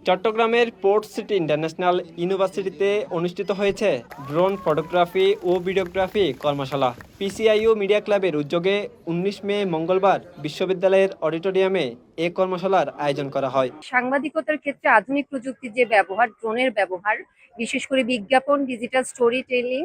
চট্টগ্রামের port city international ইউনিভার্সিটিতে অনুষ্ঠিত হয়েছে ড্রোন ফটোগ্রাফি ও ভিডিওগ্রাফি কর্মশালা। পিসিআইও মিডিয়া ক্লাবের উদ্যোগে ১৯ মে মঙ্গলবার বিশ্ববিদ্যালয়ের অডিটোরিয়ামে এ কর্মশালার আয়োজন করা হয়। সাংবাদিকতার ক্ষেত্রে আধুনিক প্রযুক্তির যে ব্যবহার, ড্রোনের ব্যবহার, বিশেষ করে বিজ্ঞাপন, ডিজিটাল স্টোরি টেলিং,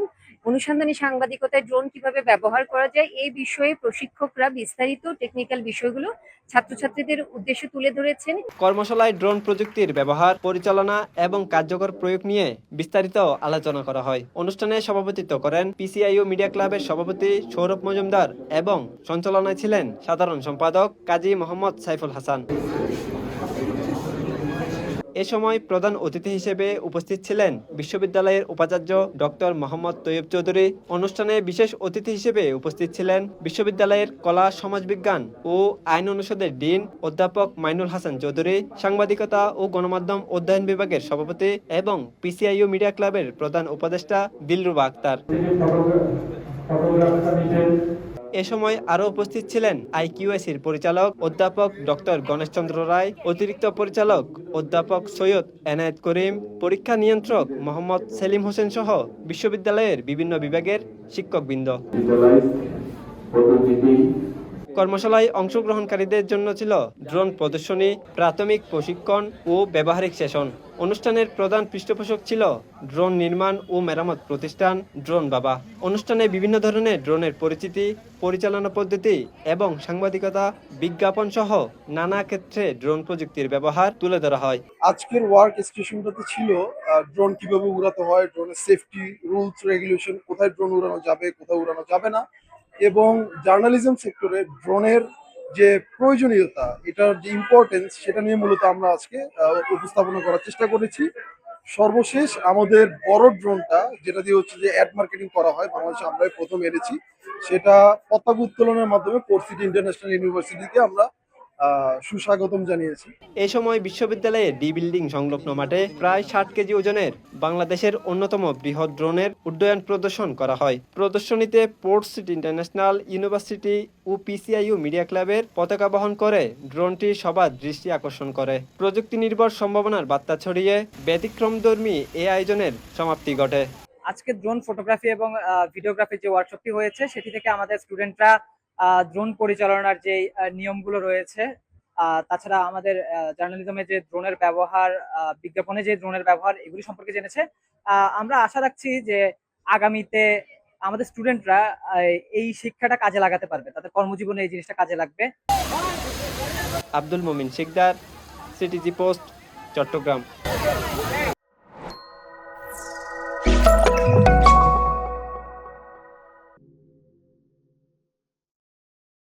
অনুসন্ধানী সাংবাদিকতায় ড্রোন কিভাবে ব্যবহার করা যায় এই বিষয়ে প্রশিক্ষকরা বিস্তারিত টেকনিক্যাল বিষয়গুলো ছাত্রছাত্রীদের উদ্দেশ্যে তুলে ধরেছেন। কর্মশালায় ড্রোন প্রযুক্তির ব্যবহার, পরিচালনা এবং কার্যকর প্রয়োগ নিয়ে বিস্তারিত আলোচনা করা হয়। অনুষ্ঠানে সভাপতিত্ব করেন পিসিআইও মিডিয়া ক্লাবের সভাপতি সৌরভ মজুমদার এবং সঞ্চালনায় ছিলেন সাধারণ সম্পাদক কাজী মোহাম্মদ সাইফুল হাসান। এ সময় প্রধান অতিথি হিসেবে উপস্থিত ছিলেন বিশ্ববিদ্যালয়ের উপাচার্য ডক্টর মোহাম্মদ তৈয়ব চৌধুরী। অনুষ্ঠানে বিশেষ অতিথি হিসেবে উপস্থিত ছিলেন বিশ্ববিদ্যালয়ের কলা সমাজবিজ্ঞান ও আইন অনুষদের ডিন অধ্যাপক মাইনুল হাসান চৌধুরী, সাংবাদিকতা ও গণমাধ্যম অধ্যয়ন বিভাগের সভাপতি এবং পিসিআইও মিডিয়া ক্লাবের প্রধান উপদেষ্টা দিলরুবা আক্তার। এ সময় আরও উপস্থিত ছিলেন আইকিউএসির পরিচালক অধ্যাপক ডক্টর গণেশচন্দ্র রায়, অতিরিক্ত পরিচালক অধ্যাপক সৈয়দ এনায়েত করিম, পরীক্ষা নিয়ন্ত্রক মোহাম্মদ সেলিম হোসেন সহ বিশ্ববিদ্যালয়ের বিভিন্ন বিভাগের শিক্ষকবৃন্দ। কর্মশালায় অংশগ্রহণকারীদের জন্য ছিল ড্রোন প্রদর্শনী, প্রাথমিক প্রশিক্ষণ ও ব্যবহারিক সেশন। অনুষ্ঠানের প্রধান পৃষ্ঠপোষক ছিল ড্রোন নির্মাণ ও মেরামত প্রতিষ্ঠান ড্রোন বাবা। অনুষ্ঠানে বিভিন্ন ধরনের ড্রোনের পরিচিতি, পরিচালনা পদ্ধতি এবং সাংবাদিকতা, বিজ্ঞাপন সহ নানা ক্ষেত্রে ড্রোন প্রযুক্তির ব্যবহার তুলে ধরা হয়। আজকের ওয়ার্ক স্টেশনটাতে ছিল ড্রোন কিভাবে উড়াতে হয়, ড্রোনের সেফটি রুলস রেগুলেশন, কোথায় ড্রোন উড়ানো যাবে, কোথায় উড়ানো যাবে না, এবং জার্নালিজম সেক্টরে ড্রোনের যে প্রয়োজনীয়তা, এটার যে ইম্পর্টেন্স, সেটা নিয়ে মূলত আমরা আজকে উপস্থাপনা করার চেষ্টা করেছি। সর্বশেষ আমাদের বড় ড্রোনটা, যেটা দিয়ে হচ্ছে যে অ্যাড মার্কেটিং করা হয়, বাংলাদেশে আমরাই প্রথম এনেছি, সেটা পতাকা উত্তোলনের মাধ্যমে পোর্ট সিটি ইন্টারন্যাশনাল ইউনিভার্সিটিতে আমরা সুস্বাগতম জানিয়েছি। এ সময় বিশ্ববিদ্যালয়ের ডি বিল্ডিং সংলগ্ন মাঠে প্রায় ৬০ কেজি ওজনের বাংলাদেশের অন্যতম বৃহৎ ড্রোনের উড্ডয়ন প্রদর্শন করা হয়। প্রদর্শনীতে পোর্ট সিটি ইন্টারন্যাশনাল ইউনিভার্সিটি ও পিসিআইও মিডিয়া ক্লাবের পতাকা বহন করে ড্রোনটি সবার দৃষ্টি আকর্ষণ করে। প্রযুক্তি নির্ভর সম্ভাবনার বার্তা ছড়িয়ে ব্যতিক্রমধর্মী এ আয়োজনের সমাপ্তি ঘটে। আজকে ড্রোন ফটোগ্রাফি এবং ভিডিওগ্রাফি যে ওয়ার্কশপটি হয়েছে, সেটি থেকে আমাদের স্টুডেন্টরা ড্রোন পরিচালনার যে নিয়মগুলো রয়েছে, তাছাড়া আমাদের জার্নালিজমে যে ড্রোনের ব্যবহার, বিজ্ঞাপনে যে ড্রোনের ব্যবহার, এগুলি সম্পর্কে জেনেছে। আমরা আশা রাখছি যে আগামীতে আমাদের স্টুডেন্টরা এই শিক্ষাটা কাজে লাগাতে পারবে, তাদের কর্মজীবনে এই জিনিসটা কাজে লাগবে। আব্দুল মুমিন শিকদার, সিটিজি পোস্ট, চট্টগ্রাম।